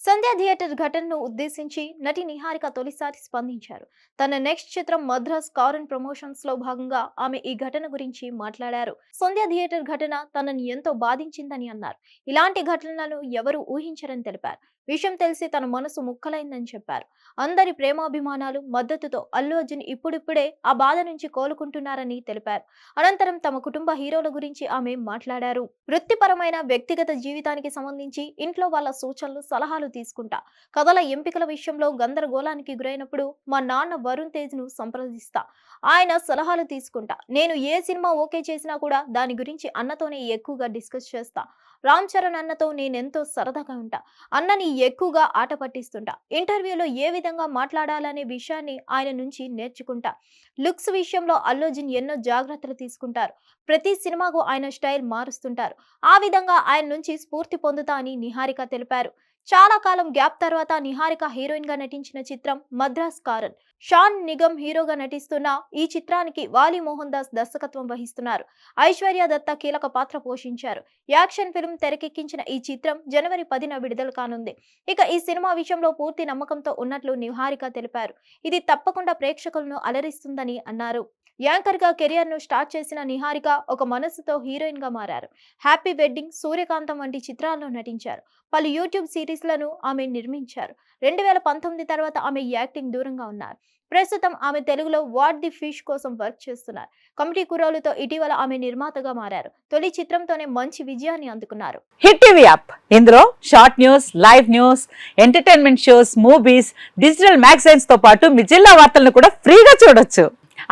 సంధ్య theatre ఘటనను ఉద్దేశించి నటి నిహారిక తొలిసారి స్పందించారు. తన నెక్స్ట్ చిత్రం మద్రాస్ కారన్ ప్రమోషన్స్ లో భాగంగా ఆమె ఈ ఘటన గురించి మాట్లాడారు. సంధ్య థియేటర్ ఘటన తనని ఎంతో బాధించిందని అన్నారు. ఇలాంటి ఘటనలను ఎవరు ఊహించరని తెలిపారు. విషయం తెలిసి తన మనసు ముక్కలైందని చెప్పారు. అందరి ప్రేమాభిమానాలు మద్దతుతో అల్లు అర్జున్ ఇప్పుడిప్పుడే ఆ బాధ నుంచి కోలుకుంటున్నారని తెలిపారు. అనంతరం తమ కుటుంబ హీరోల గురించి ఆమె మాట్లాడారు. వృత్తిపరమైన వ్యక్తిగత జీవితానికి సంబంధించి ఇంట్లో వాళ్ళ సూచనలు సలహాలు తీసుకుంటా. కథల ఎంపికల విషయంలో గందరగోళానికి గురైనప్పుడు మా నాన్న వరుణ్ తేజ్ ను సంప్రదిస్తా. ఆయన సలహాలు తీసుకుంటా. నేను ఏ సినిమా ఓకే చేసినా కూడా దాని గురించి అన్నతోనే ఎక్కువగా డిస్కస్ చేస్తా. రామ్ చరణ్ అన్నతో నేనెంతో సరదాగా ఉంటా. అన్నని ఎక్కువగా ఆట పట్టిస్తుంటా. ఇంటర్వ్యూలో ఏ విధంగా మాట్లాడాలనే విషయాన్ని ఆయన నుంచి నేర్చుకుంటా. లుక్స్ విషయంలో అల్లు అర్జున్ ఎన్నో జాగ్రత్తలు తీసుకుంటారు. ప్రతి సినిమాకు ఆయన స్టైల్ మారుస్తుంటారు. ఆ విధంగా ఆయన నుంచి స్ఫూర్తి పొందుతా అని నిహారిక తెలిపారు. చాలా కాలం గ్యాప్ తర్వాత నిహారిక హీరోయిన్ గా నటించిన చిత్రం మద్రాస్ కారన్. షాన్ నిగమ్ హీరోగా నటిస్తున్న ఈ చిత్రానికి వాలి మోహన్ దాస్ దర్శకత్వం వహిస్తున్నారు. ఐశ్వర్య దత్త కీలక పాత్ర పోషించారు. యాక్షన్ ఫిల్మ్ తెరకెక్కించిన ఈ చిత్రం జనవరి 10న విడుదల కానుంది. ఇక ఈ సినిమా విషయంలో పూర్తి నమ్మకంతో ఉన్నట్లు నిహారిక తెలిపారు. ఇది తప్పకుండా ప్రేక్షకులను అలరిస్తుందని అన్నారు. యాంకర్ గా కెరియర్ ను స్టార్ట్ చేసిన నిహారిక ఒక మనసుతో హీరోయిన్ గా మారారు. హ్యాపీ వెడ్డింగ్, సూర్యకాంతం వంటి చిత్రాల్లో నటించారు. పలు యూట్యూబ్ సిరీస్ లను ఆమె నిర్మించారు. 2019 తర్వాత ఆమె యాక్టింగ్ దూరంగా ఉన్నారు. ప్రస్తుతం ఆమె తెలుగులో వాట్ ది ఫిష్ కోసం వర్క్ చేస్తున్నారు. కమిటీ కుర్రాలుతో ఇటీవల ఆమె నిర్మాతగా మారారు. తొలి చిత్రంతోనే మంచి విజయాన్ని అందుకున్నారు. హిట్ టీవీ యాప్ ఇందులో short news, live news, entertainment shows, movies, digital magazines తో పాటు మీ జిల్లా వార్తలను కూడా ఫ్రీగా చూడొచ్చు.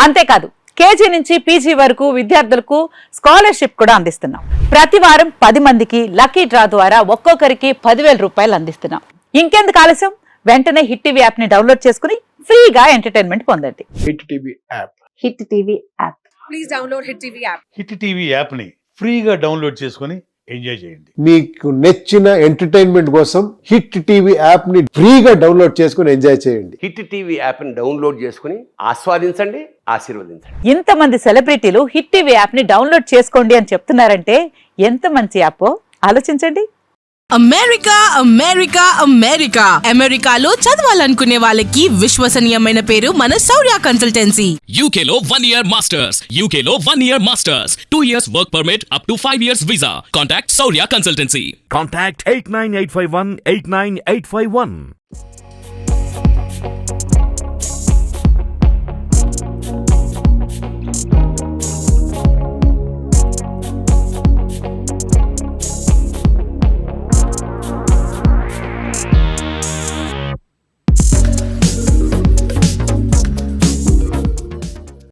అంతేకాదు కేజీ నుంచి పీజీ వరకు విద్యార్థులకు స్కాలర్షిప్ కూడా అందిస్తున్నాం. ప్రతి వారం 10 మందికి లక్కీ డ్రా ద్వారా ఒక్కొక్కరికి 10,000 రూపాయలు అందిస్తున్నాం. ఇంకెందుకు ఆలస్యం, వెంటనే హిట్ టీవీ యాప్ ని డౌన్లోడ్ చేసుకుని ఫ్రీగా ఎంటర్టైన్మెంట్ పొందండి. Hit TV app. Hit TV app. Please download hit TV app. Hit TV app ని ఫ్రీగా డౌన్లోడ్ చేసుకుని ఎంజాయ్ చేయండి. మీకు నచ్చిన ఎంటర్టైన్మెంట్ కోసం హిట్ టీవీ యాప్ ని ఫ్రీగా డౌన్లోడ్ చేసుకుని ఎంజాయ్ చేయండి. హిట్ టీవీ యాప్ ని డౌన్లోడ్ చేసుకుని ఆస్వాదించండి, ఆశీర్వదించండి. ఇంతమంది సెలబ్రిటీలు హిట్ టీవీ యాప్ ని డౌన్లోడ్ చేసుకోండి అని చెప్తున్నారంటే ఎంత మంచి యాప్ ఆలోచించండి. అమెరికా అమెరికా అమెరికా అమెరికాలో చదవాలనుకునే వాళ్ళకి విశ్వసనీయమైన పేరు మన శౌర్య కన్సల్టెన్సీ. UK లో 1 year masters. UK లో 1 year masters. 2 years work permit up to 5 years visa. Contact Saurya Consultancy. Contact 89851 89851.